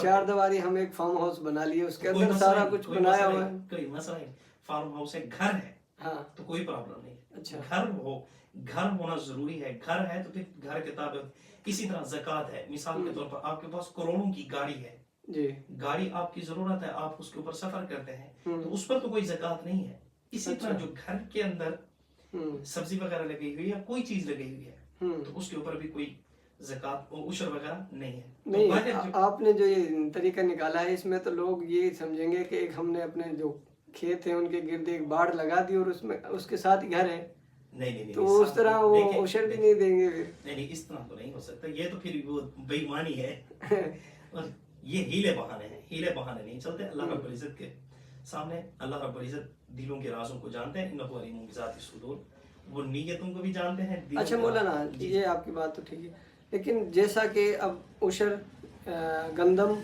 4 दीवारी हम एक फार्म हाउस बना लिए, उसके कोई अंदर मसला सारा नहीं, कुछ कोई बनाया मसला हुआ नहीं, है। कोई मसला नहीं। फार्म हाउस है, घर है हाँ तो कोई प्रॉब्लम नहीं। अच्छा घर होना जरूरी है। घर है तो फिर घर के ताबित। इसी तरह ज़कात है। मिसाल के तौर पर आपके पास करोड़ों की गाड़ी है, जी गाड़ी आपकी जरूरत है, आप उसके ऊपर सफर करते हैं, तो हम्म उस पर तो कोई ज़कात नहीं है। इसी अच्छा तरह जो घर के अंदर हम्म सब्जी वगैरह लगी हुई है या कोई चीज लगी हुई है, हम्म तो उसके ऊपर भी कोई ज़कात और उशर वगैरह नहीं है। तो नहीं बाहर जो आपने जो ये तरीका निकाला है, इसमें तो लोग ये समझेंगे कि एक हमने अपने जो खेत है उनके गिर्द एक बाड़ लगा दी और उसमें उसके साथ ही घर है, नहीं नहीं नहीं तो नहीं, उस तरह वो देखें, ओशर भी देखें, नहीं देंगे फिर। नहीं नहीं, इस तरह तो नहीं हो सकता। ये तो फिर वो बेईमानी है। और ये हीले बहाने हैं, हीले बहाने नहीं चलते। अल्लाह रब्बुल इज्जत के सामने अल्लाह रब्बुल इज्जत दिलों के राजों को जानते हैं। इन्नहु अलीमुम बिज़ाति सुदूर, वो नीयतों को भी जानते हैं, दिलों अच्छा के मौलाना, जी। ये आपकी बात तो ठीक है, लेकिन जैसा कि अब उशर गंदम